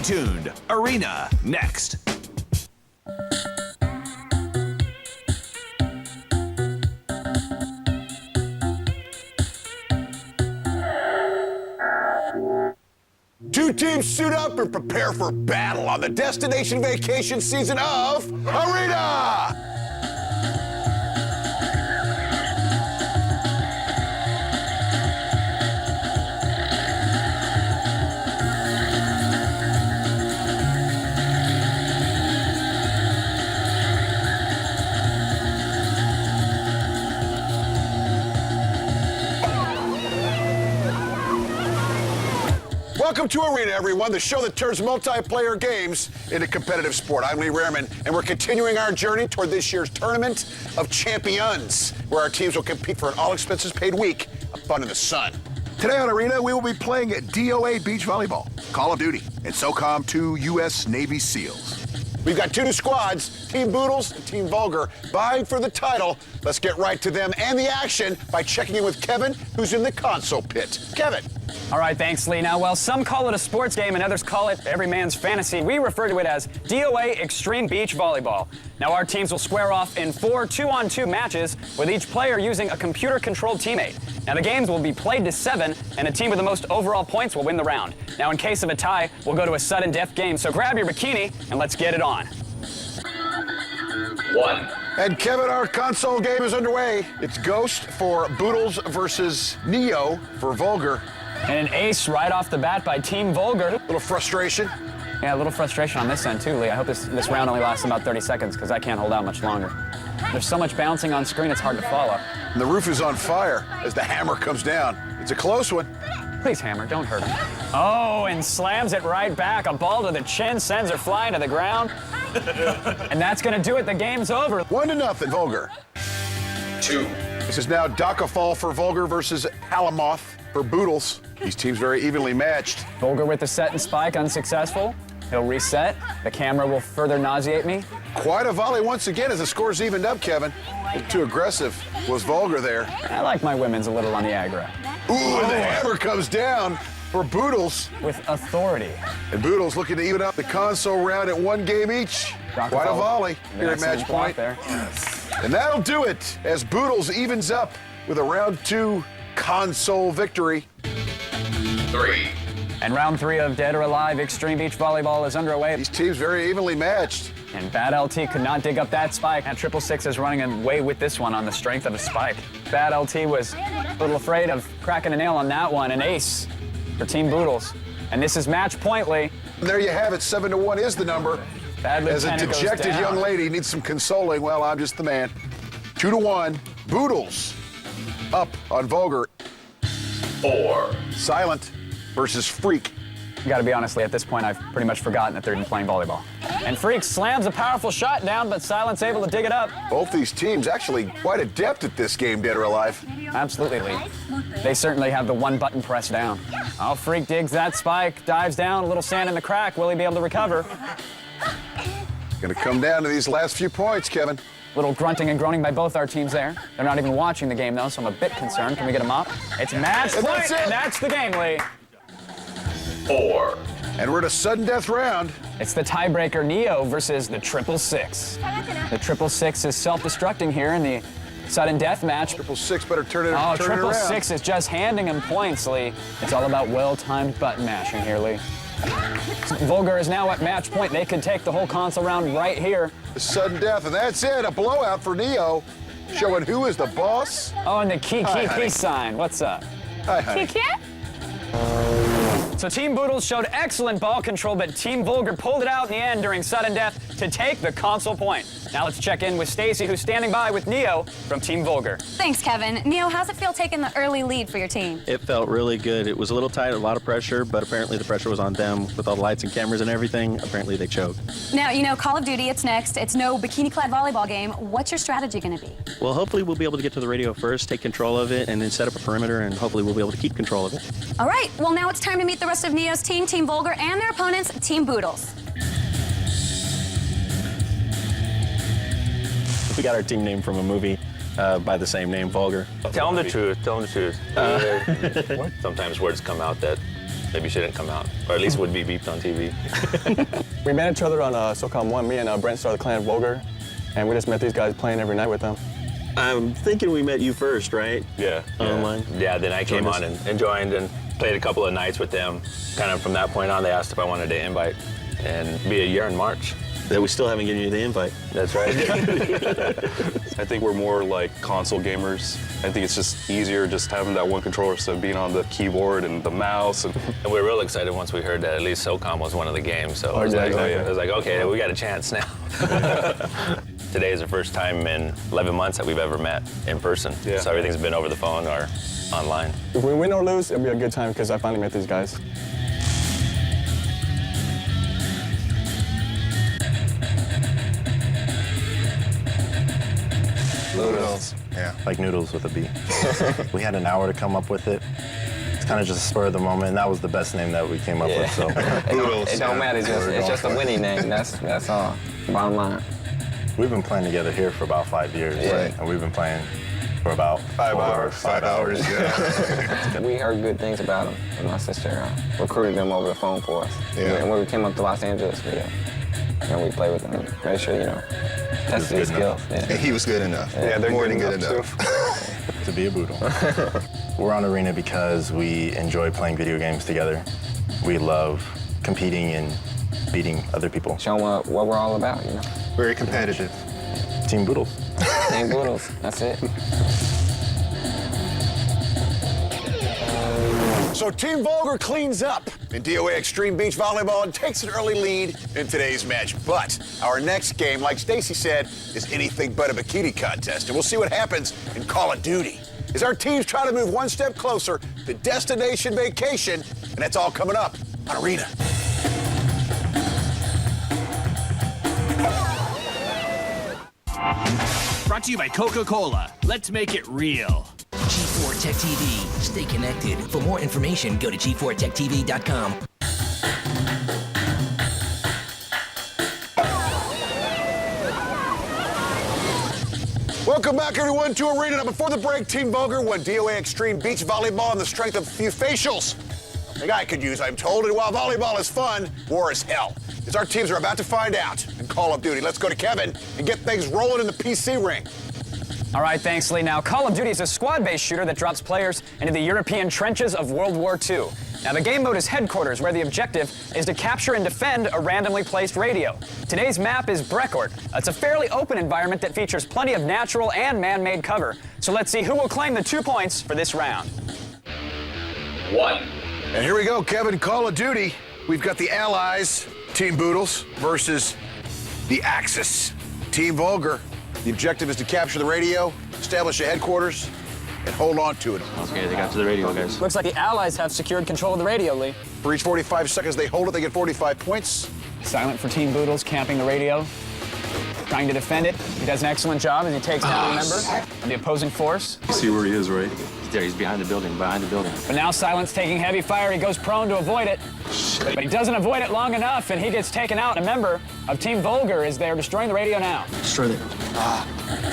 tuned. Arena next. Two teams suit up and prepare for battle on the destination vacation season of Arena! Welcome to Arena, everyone, the show that turns multiplayer games into competitive sport. I'm Lee Reherman, and we're continuing our journey toward this year's Tournament of Champions, where our teams will compete for an all-expenses-paid week of fun in the sun. Today on Arena, we will be playing DOA Beach Volleyball, Call of Duty, and SOCOM 2 U.S. Navy SEALs. We've got two new squads, Team Boodles and Team Vulgar, vying for the title. Let's get right to them and the action by checking in with Kevin, who's in the console pit. Kevin. All right, thanks, Lee. Now, while some call it a sports game and others call it every man's fantasy, we refer to it as DOA Xtreme Beach Volleyball. Now, our teams will square off in 4 2-on-2 matches, with each player using a computer-controlled teammate. Now, the games will be played to 7, and a team with the most overall points will win the round. Now, in case of a tie, we'll go to a sudden death game, so grab your bikini and let's get it on. 1. And Kevin, our console game is underway. It's Ghost for Boodles versus Neo for Vulgar. And an ace right off the bat by Team Vulgar. A little frustration. Yeah, a little frustration on this end, too, Lee. I hope this round only lasts about 30 seconds, because I can't hold out much longer. There's so much bouncing on screen, it's hard to follow. And the roof is on fire as the hammer comes down. It's a close one. Please, hammer, don't hurt him. Oh, and slams it right back. A ball to the chin sends her flying to the ground. And that's going to do it. The game's over. 1-0, Vulgar. 2. This is now Dakafall for Vulgar versus Halamoth for Boodles. These teams very evenly matched. Vulgar with the set and spike, unsuccessful. He'll reset. The camera will further nauseate me. Quite a volley once again as the score's evened up, Kevin. A little too aggressive was Vulgar there. I like my women's a little on the aggro. Ooh, and the hammer comes down for Boodles. With authority. And Boodles looking to even up the console round at 1 game each. Quite a volley here at match point. There. And that'll do it as Boodles evens up with a round 2 console victory. 3. And round 3 of Dead or Alive Xtreme Beach Volleyball is underway. These teams very evenly matched. And Bad LT could not dig up that spike. And 666 is running away with this one on the strength of a spike. Bad LT was a little afraid of cracking a nail on that one. An ace for Team Boodles. And this is match point, Lee. And there you have it. 7-1 is the number. Bad As a Lieutenant goes dejected down. young lady needs some consoling. Well, I'm just the man. 2-1. Boodles up on Vulgar. 4. Silent versus Freak. Gotta be honest, Lee, at this point, I've pretty much forgotten that they're even playing volleyball. And Freak slams a powerful shot down, but Silent's able to dig it up. Both these teams actually quite adept at this game, Dead or Alive. Absolutely, Lee. They certainly have the one button pressed down. Oh, Freak digs that spike, dives down, a little sand in the crack. Will he be able to recover? Gonna come down to these last few points, Kevin. Little grunting and groaning by both our teams there. They're not even watching the game, though, so I'm a bit concerned. Can we get them up? It's match point, and that's the game, Lee. 4. And we're in a sudden death round. It's the tiebreaker Neo versus the 666. The 666 is self-destructing here in the sudden death match. 666 better turn it Oh, around. 666 is just handing him points, Lee. It's all about well-timed button mashing here, Lee. Vulgar is now at match point. They could take the whole console round right here. The sudden death, and that's it. A blowout for Neo, showing who is the boss. Oh, and the key Hi, honey. peace sign. What's up? Hi, honey. So Team Boodles showed excellent ball control, but Team Vulgar pulled it out in the end during sudden death to take the console point. Now let's check in with Stacey, who's standing by with Neo from Team Vulgar. Thanks, Kevin. Neo, how's it feel taking the early lead for your team? It felt really good. It was a little tight, a lot of pressure, but apparently the pressure was on them with all the lights and cameras and everything. Apparently they choked. Now, you know, Call of Duty, it's next. It's no bikini-clad volleyball game. What's your strategy going to be? Well, hopefully we'll be able to get to the radio first, take control of it, and then set up a perimeter, and hopefully we'll be able to keep control of it. All right, well, now it's time to meet the rest of Neo's team, Team Vulgar, and their opponents, Team Boodles. We got our team name from a movie by the same name, Vulgar. Tell them the truth. Tell them the truth. Sometimes words come out that maybe shouldn't come out, or at least would be beeped on TV. We met each other on SOCOM 1. Me and Brent started the clan Vulgar, and we just met these guys playing every night with them. I'm thinking we met you first, right? Yeah. Online? Yeah, then I came on and joined and played a couple of nights with them. Kind of from that point on, they asked if I wanted to invite, and be a year in March. That we still haven't given you the invite. That's right. I think we're more like console gamers. I think it's just easier just having that one controller instead of being on the keyboard and the mouse. And And we were real excited once we heard that at least SOCOM was one of the games. So it was, exactly. it was like, okay, we got a chance now. Today is the first time in 11 months that we've ever met in person. Yeah. So everything's been over the phone or online. If we win or lose, it'll be a good time because I finally met these guys. Noodles. Yeah. Like noodles with a B. We had an hour to come up with it. It's kind of just a spur of the moment, and that was the best name that we came up with. So Boodles. It don't matter. It's just a winning name. That's all. Bottom line. we've been playing together here for about 5 years, Yeah. and we've been playing for about 5 hours. 5 hours. Yeah. We heard good things about him, and my sister recruited him over the phone for us. Yeah. And when we came up to Los Angeles, we played with him. Made sure, tested his skills. Yeah. And he was good enough. Yeah, they're more good than good enough, enough. to be a Boodle. We're on Arena because we enjoy playing video games together. We love competing and beating other people. Show them what we're all about, Very competitive. Team Boodles. Team Boodles, that's it. So Team Vulgar cleans up in DOA Xtreme Beach Volleyball and takes an early lead in today's match. But our next game, like Stacey said, is anything but a bikini contest. And we'll see what happens in Call of Duty as our teams try to move one step closer to destination vacation. And that's all coming up on Arena. Brought to you by Coca-Cola. Let's make it real. G4 Tech TV. Stay connected. For more information, go to g4techtv.com. Welcome back, everyone, to Arena. Now, before the break, Team Vulgar won DOA Xtreme Beach Volleyball on the strength of a few facials. The guy could use, I'm told, and while volleyball is fun, war is hell. As our teams are about to find out in Call of Duty. Let's go to Kevin and get things rolling in the PC ring. All right, thanks, Lee. Now, Call of Duty is a squad-based shooter that drops players into the European trenches of World War II. Now, the game mode is Headquarters, where the objective is to capture and defend a randomly placed radio. Today's map is Brecourt. It's a fairly open environment that features plenty of natural and man-made cover. So let's see who will claim the 2 points for this round. 1. And here we go, Kevin, Call of Duty. We've got the Allies, Team Boodles, versus the Axis, Team Vulgar. The objective is to capture the radio, establish a headquarters, and hold on to it. Okay, they got to the radio, guys. Looks like the Allies have secured control of the radio, Lee. For each 45 seconds they hold it, they get 45 points. Silent for Team Boodles, camping the radio, trying to defend it. He does an excellent job as he takes down a member of the opposing force. you see where he is, right? He's there, he's behind the building, But now Silent's taking heavy fire. He goes prone to avoid it. But he doesn't avoid it long enough, and he gets taken out. A member of Team Vulgar is there destroying the radio now. Destroy it.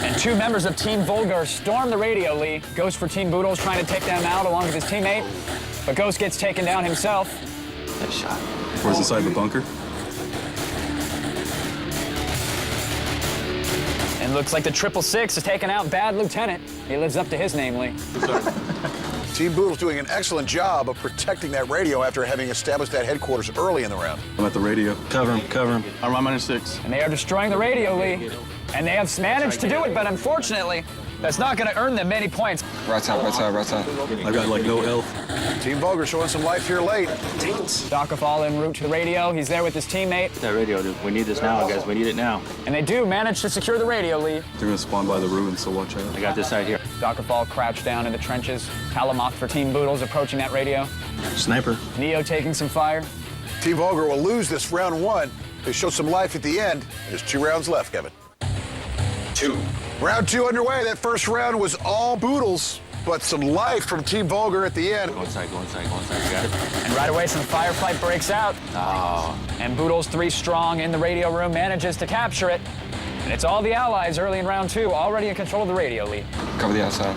And 2 members of Team Vulgar storm the radio, Lee. Ghost for Team Boodles trying to take them out along with his teammate. But Ghost gets taken down himself. Nice shot. Where's inside the bunker? And looks like the 666 has taken out Bad Lieutenant. He lives up to his name, Lee. Team Boodles doing an excellent job of protecting that radio after having established that headquarters early in the round. I'm at the radio. Cover him. I'm on -6. And they are destroying the radio, Lee. And they have managed to do it, but unfortunately, that's not going to earn them many points. Right side. I got like no health. Team Vulgar showing some life here late. Stockafall en route to the radio. He's there with his teammate. That radio, dude. We need this now, guys. We need it now. And they do manage to secure the radio, Lee. They're gonna spawn by the ruins, so watch out. I got this side here. Stockafall crouched down in the trenches. Kalamoth for Team Boodles approaching that radio. Sniper. Neo taking some fire. Team Vulgar will lose this round 1. They show some life at the end. There's 2 rounds left, Kevin. 2. Round 2 underway. That first round was all Boodles, but some life from Team Vulgar at the end. Go inside. You got it. And right away, some firefight breaks out. Oh. And Boodles, 3 strong in the radio room, manages to capture it. And it's all the Allies early in round 2, already in control of the radio, Lee. Cover the outside.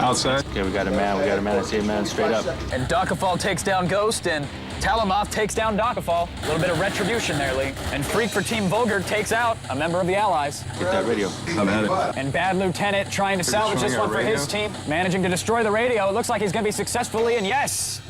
Outside. Okay, we got a man. I see a man straight up. And Stockafall takes down Ghost, and Talamoth takes down Dokafal. A little bit of retribution there, Lee. And Freak for Team Vulgar takes out a member of the Allies. Get that radio. I'm at it. And Bad Lieutenant trying to salvage this one for his team. Managing to destroy the radio. It looks like he's going to be successfully, and yes!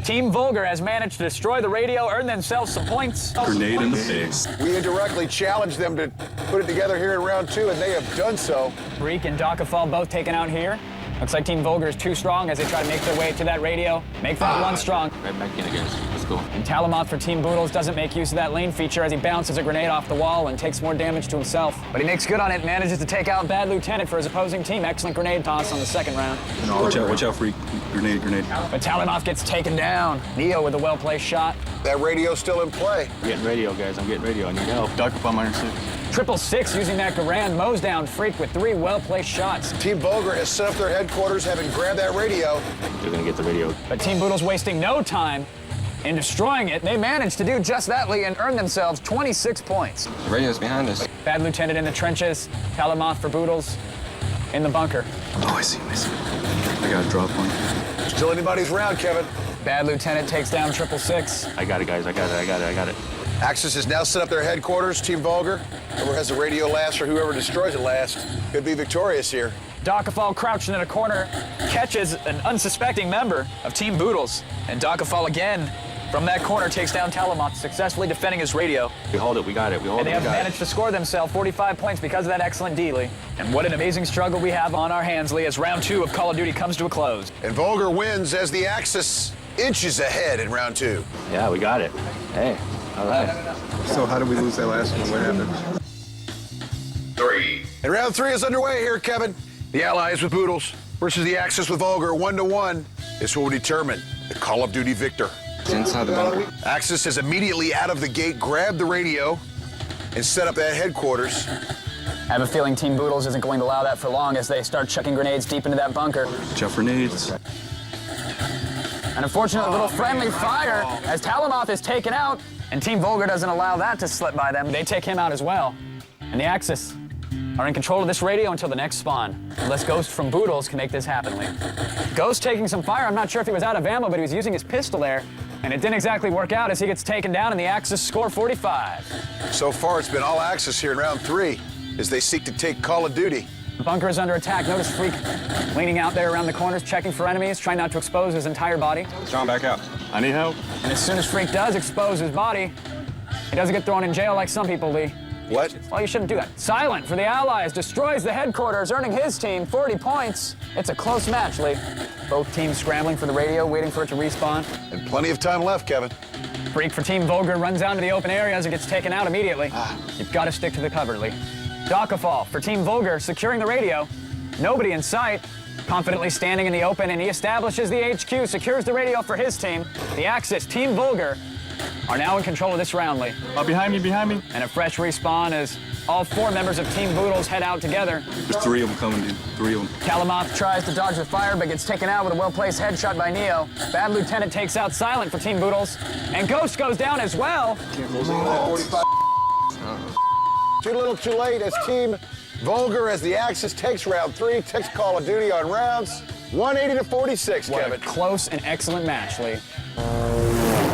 Team Vulgar has managed to destroy the radio, earn themselves some points. Grenade in the face. We indirectly challenged them to put it together here in round 2, and they have done so. Freak and Dokafal both taken out here. Looks like Team Vulgar is too strong as they try to make their way to that radio. Make that one strong. Right back in again. Let's go. And Talamoth for Team Boodles doesn't make use of that lane feature as he bounces a grenade off the wall and takes more damage to himself. But he makes good on it, manages to take out Bad Lieutenant for his opposing team. Excellent grenade toss on the second round. Watch out, Freak. Grenade. But Talamoth gets taken down. Neo with a well-placed shot. That radio's still in play. I'm getting radio, guys. I'm getting radio. I need help. Dokafal -6. 666 using that Garand mows down Freak with 3 well-placed shots. Team Vulgar has set up their headquarters, having grabbed that radio. They're going to get the radio. But Team Boodles wasting no time in destroying it. They managed to do just that, Lee, and earn themselves 26 points. The radio's behind us. Bad Lieutenant in the trenches. Talamoth for Boodles in the bunker. Oh, I see him. I got a drop one. Still anybody's round, Kevin. Bad Lieutenant takes down 666. I got it, guys. I got it. Axis has now set up their headquarters. Team Vulgar, whoever has the radio last or whoever destroys it last, could be victorious here. Dokafal crouching in a corner catches an unsuspecting member of Team Boodles. And Dokafal again from that corner takes down Talamoth, successfully defending his radio. We hold it. We got it. And they have managed to score themselves 45 points because of that excellent D, Lee. And what an amazing struggle we have on our hands, Lee, as round 2 of Call of Duty comes to a close. And Vulgar wins as the Axis inches ahead in round 2. Yeah, we got it. Hey, all right. So how did we lose that last one? What happened? 3. And round 3 is underway here, Kevin. The Allies with Boodles versus the Axis with Vulgar, 1-1. This will determine the Call of Duty victor. It's inside the bunker. Axis has immediately out of the gate grabbed the radio and set up that headquarters. I have a feeling Team Boodles isn't going to allow that for long as they start chucking grenades deep into that bunker. Watch out for nades. An unfortunate little friendly fire as Talamoth is taken out, and Team Vulgar doesn't allow that to slip by them. They take him out as well. And the Axis are in control of this radio until the next spawn. Unless Ghost from Boodles can make this happen, Lee. Ghost taking some fire. I'm not sure if he was out of ammo, but he was using his pistol there. And it didn't exactly work out as he gets taken down, and the Axis score 45. So far, it's been all Axis here in round 3 as they seek to take Call of Duty. The bunker is under attack. Notice Freak leaning out there around the corners, checking for enemies, trying not to expose his entire body. John, back out. I need help. And as soon as Freak does expose his body, he doesn't get thrown in jail like some people, Lee. What? Well, you shouldn't do that. Silent for the Allies destroys the headquarters, earning his team 40 points. It's a close match, Lee. Both teams scrambling for the radio, waiting for it to respawn. And plenty of time left, Kevin. Freak for Team Vulgar runs down to the open areas and gets taken out immediately. You've got to stick to the cover, Lee. Dokafal for Team Vulgar securing the radio. Nobody in sight. Confidently standing in the open, and he establishes the HQ, secures the radio for his team. The Axis, Team Vulgar, are now in control of this round, Lee. Behind me. And a fresh respawn as all 4 members of Team Boodles head out together. There's 3 of them coming, dude. 3 of them. Talamoth tries to dodge the fire, but gets taken out with a well-placed headshot by Neo. Bad Lieutenant takes out Silent for Team Boodles. And Ghost goes down as well. 45. Too little too late as Team Vulgar, as the Axis takes round 3, takes Call of Duty on rounds 180 to 46, What Kevin. a close and excellent match, Lee.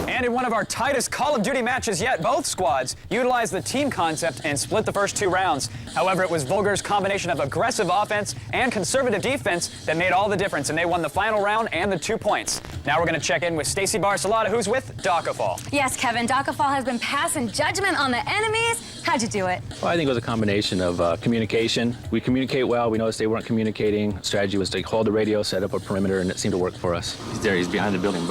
And in one of our tightest Call of Duty matches yet, both squads utilized the team concept and split the first 2 rounds. However, it was Vulgar's combination of aggressive offense and conservative defense that made all the difference, and they won the final round and the 2 points. Now we're going to check in with Stacee Barcelata, who's with Dokafal. Yes, Kevin, Dokafal has been passing judgment on the enemies. How'd you do it? Well, I think it was a combination of communication. We communicate well. We noticed they weren't communicating. Strategy was to hold the radio, set up a perimeter, and it seemed to work for us. He's there. He's behind the building.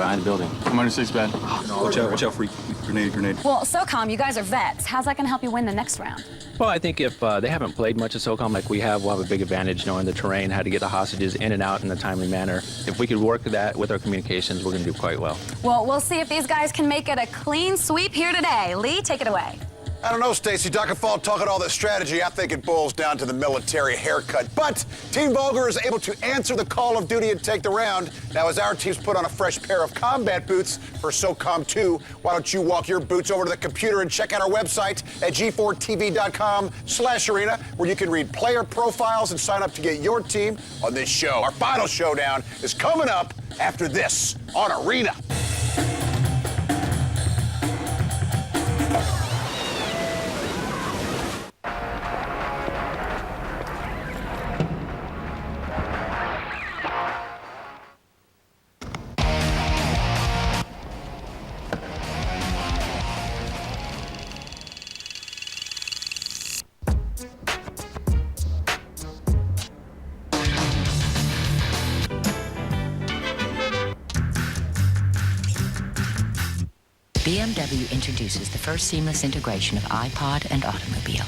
I'm under 6, Bad. Watch out, Freak. Grenade. Well, SOCOM, you guys are vets. How's that going to help you win the next round? Well, I think if they haven't played much of SOCOM like we have, we'll have a big advantage knowing the terrain, how to get the hostages in and out in a timely manner. If we could work that with our communications, we're going to do quite well. Well, we'll see if these guys can make it a clean sweep here today. Lee, take it away. I don't know, Stacey. Dokafal talking all this strategy. I think it boils down to the military haircut. But Team Vulgar is able to answer the Call of Duty and take the round. Now, as our teams put on a fresh pair of combat boots for SOCOM 2, why don't you walk your boots over to the computer and check out our website at g4tv.com/arena, where you can read player profiles and sign up to get your team on this show. Our final showdown is coming up after this on Arena. BMW introduces the first seamless integration of iPod and automobile.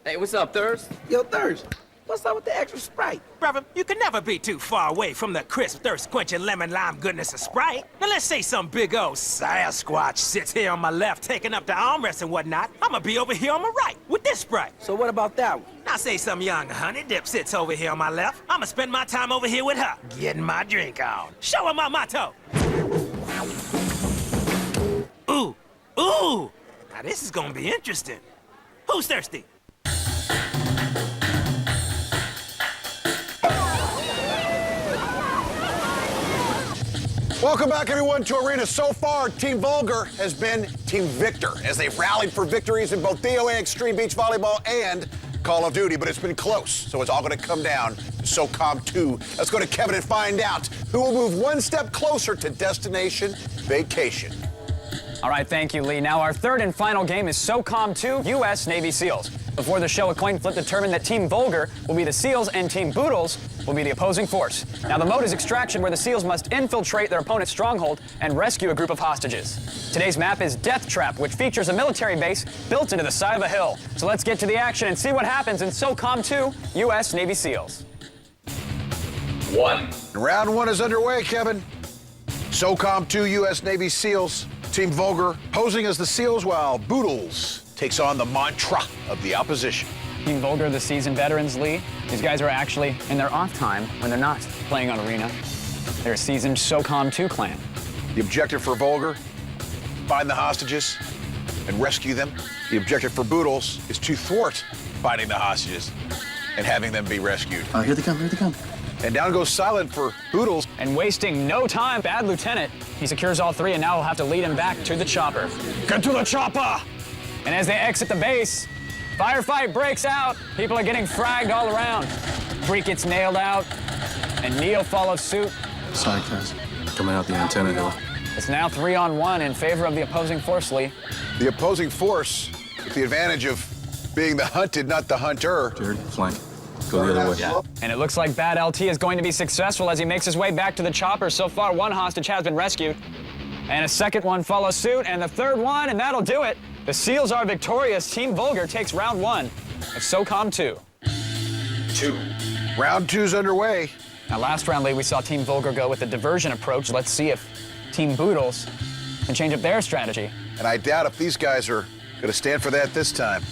Hey, what's up, Thirst? Yo, Thirst, what's up with the extra Sprite? Brother, you can never be too far away from the crisp, thirst-quenching lemon lime goodness of Sprite. Now let's say some big old Sasquatch sits here on my left taking up the armrest and whatnot. I'ma be over here on my right with this Sprite. So what about that one? Now say some young honey dip sits over here on my left. I'ma spend my time over here with her, getting my drink on. Show her my motto. Ooh, ooh. Now this is gonna be interesting. Who's thirsty? Welcome back, everyone, to Arena. So far, Team Vulgar has been Team Victor as they've rallied for victories in both DOA Xtreme Beach Volleyball and Call of Duty, but it's been close, so it's all going to come down to SOCOM 2. Let's go to Kevin and find out who will move one step closer to destination vacation. All right, thank you, Lee. Now, our third and final game is SOCOM 2, U.S. Navy SEALs. Before the show, a coin flip determined that Team Vulgar will be the SEALs and Team Boodles will be the opposing force. Now, the mode is extraction, where the SEALs must infiltrate their opponent's stronghold and rescue a group of hostages. Today's map is Death Trap, which features a military base built into the side of a hill. So let's get to the action and see what happens in SOCOM 2, U.S. Navy SEAls. Round one is underway, Kevin. SOCOM 2, U.S. Navy SEAls. Team Vulgar posing as the SEALs, while Boodles takes on the mantra of the opposition. Team Vulgar, the seasoned veterans, Lee. These guys are actually in their off time when they're not playing on Arena. They're a seasoned SOCOM 2 clan. The objective for Vulgar, find the hostages and rescue them. The objective for Boodles is to thwart finding the hostages and having them be rescued. Here they come, here they come. And down goes Silent for Boodles. And wasting no time, Bad Lieutenant. He secures all three, and now he'll have to lead him back to the chopper. Get to the chopper! And as they exit the base, firefight breaks out. People are getting fragged all around. Freak gets nailed out, and Neil follows suit. Sorry, guys. Coming out the antenna hill. It's now 3-on-1 in favor of the opposing force, Lee. The opposing force, with the advantage of being the hunted, not the hunter. Jared, flank. Go the other way. Yeah. And it looks like Bad LT is going to be successful as he makes his way back to the chopper. So far, one hostage has been rescued. And a second one follows suit, and the third one, and that'll do it. The SEALs are victorious. Team Vulgar takes round one of SOCOM 2. Round two's underway. Now, last round, Lee, we saw Team Vulgar go with the diversion approach. Let's see if Team Boodles can change up their strategy. And I doubt if these guys are going to stand for that this time.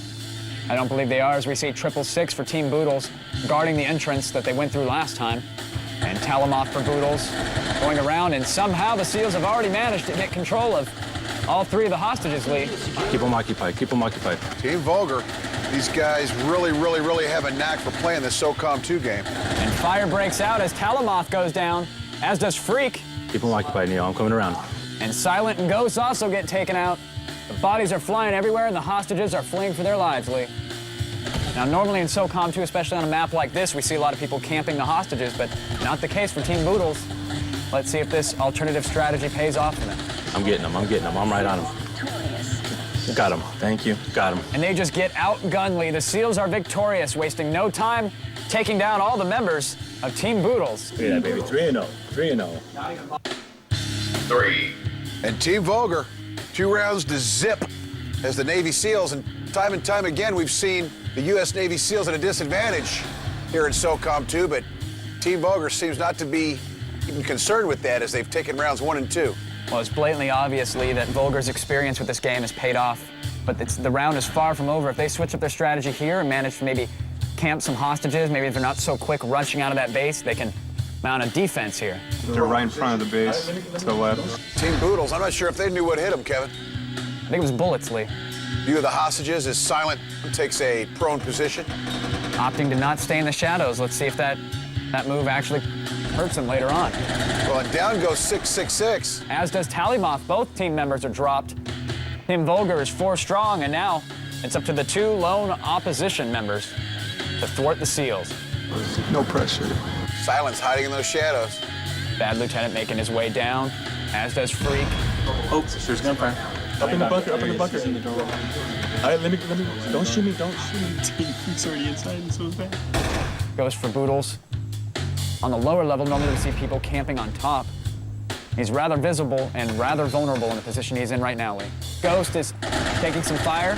I don't believe they are, as we see 666 for Team Boodles guarding the entrance that they went through last time. And Talamoff for Boodles going around, and somehow the SEALs have already managed to get control of all three of the hostages, Lee. Keep them occupied, keep them occupied. Team Vulgar, these guys really have a knack for playing this SOCOM 2 game. And fire breaks out as Talamoff goes down, as does Freak. Keep them occupied, Neil. I'm coming around. And Silent and Ghost also get taken out. The bodies are flying everywhere, and the hostages are fleeing for their lives, Lee. Now, normally in SOCOM 2, especially on a map like this, we see a lot of people camping the hostages, but not the case for Team Boodles. Let's see if this alternative strategy pays off for them. I'm getting them, I'm right on them. Got him. Thank you. Got him. And they just get outgunned, Lee. The SEALs are victorious, wasting no time, taking down all the members of Team Boodles. Look at that, baby. 3-0. 3-0. 3. And Team Vulgar, 2 rounds to zip as the Navy SEALs. And time again, we've seen the U.S. Navy SEALs at a disadvantage here in SOCOM 2, but Team Vulgar seems not to be even concerned with that as they've taken rounds 1 and 2. Well, it's blatantly obvious, Lee, that Vulgar's experience with this game has paid off. But the round is far from over. If they switch up their strategy here and manage to maybe camp some hostages, maybe if they're not so quick rushing out of that base, they can mount a defense here. They're right in front of the base, to the left. Team Boodles, I'm not sure if they knew what hit them, Kevin. I think it was bullets, Lee. View of the hostages as Silent takes a prone position. Opting to not stay in the shadows. Let's see if that move actually hurts him later on. Well, and down goes 666. As does Talamoff. Both team members are dropped. Team Vulgar is 4 strong, and now it's up to the 2 lone opposition members to thwart the SEALs. No pressure. Silent's hiding in those shadows. Bad Lieutenant making his way down, as does Freak. Oh, there's gunfire. Up in the bunker, up in the bunker. All right, let me, don't shoot me. Team Freak's already inside, and so is that. Goes for Boodles. On the lower level, normally we see people camping on top. He's rather visible and rather vulnerable in the position he's in right now, Lee. Ghost is taking some fire.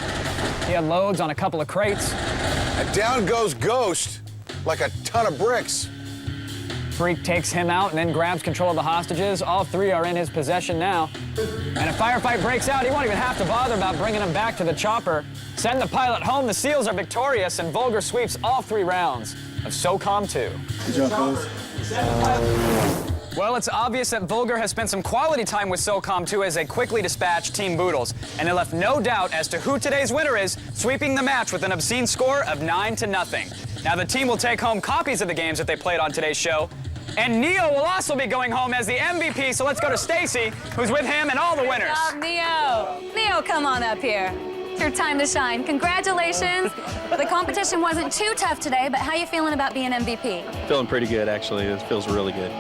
He unloads on a couple of crates. And down goes Ghost like a ton of bricks. Freak takes him out and then grabs control of the hostages. All three are in his possession now. And a firefight breaks out. He won't even have to bother about bringing him back to the chopper. Send the pilot home. The SEALs are victorious, and Vulgar sweeps all 3 rounds of SOCOM 2. Good job, fellas. Well, it's obvious that Vulgar has spent some quality time with SOCOM 2 as they quickly dispatched Team Boodles, and they left no doubt as to who today's winner is, sweeping the match with an obscene score of 9-0. Now, the team will take home copies of the games that they played on today's show, and Neo will also be going home as the MVP, so let's go to Stacee, who's with him and all the winners. Good job, Neo. Neo, come on up here. It's your time to shine. Congratulations. The competition wasn't too tough today, but how you feeling about being MVP? Feeling pretty good, actually. It feels really good.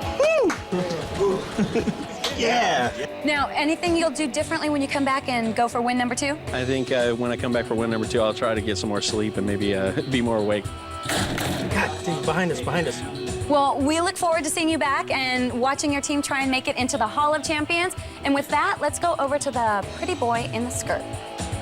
Yeah. Now, anything you'll do differently when you come back and go for win number 2? I think when I come back for win number 2, I'll try to get some more sleep and maybe be more awake. God, behind us, behind us. Well, we look forward to seeing you back and watching your team try and make it into the Hall of Champions. And with that, let's go over to the pretty boy in the skirt.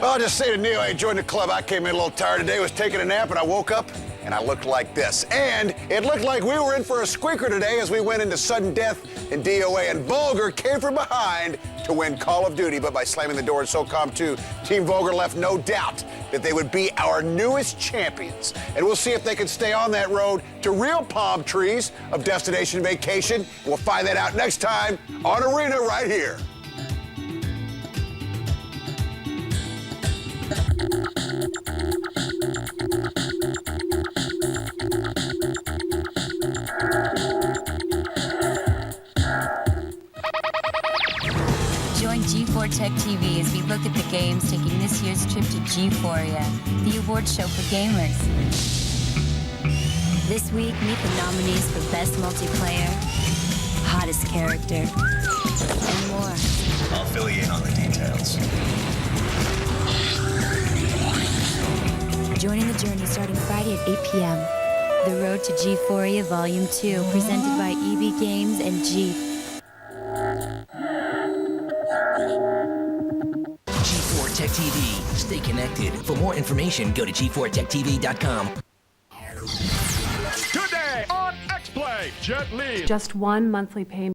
Well, I'll just say to Neo, I joined the club. I came in a little tired today, was taking a nap, and I woke up, and I looked like this. And it looked like we were in for a squeaker today as we went into sudden death in DOA, and Vulgar came from behind to win Call of Duty, but by slamming the door in SOCOM 2, Team Vulgar left no doubt that they would be our newest champions. And we'll see if they can stay on that road to real palm trees of Destination Vacation. We'll find that out next time on Arena right here. Join G4 Tech TV as we look at the games taking this year's trip to G4ia, the award show for gamers. This week, meet the nominees for Best Multiplayer, Hottest Character, and more. I'll fill you in on the details. Joining the journey starting Friday at 8 p.m. The Road to G4ia Volume 2, presented by EB Games and Jeep. G4 Tech TV. Stay connected. For more information, go to G4TechTV.com. Today on X-Play, Jet Li. Just one monthly payment.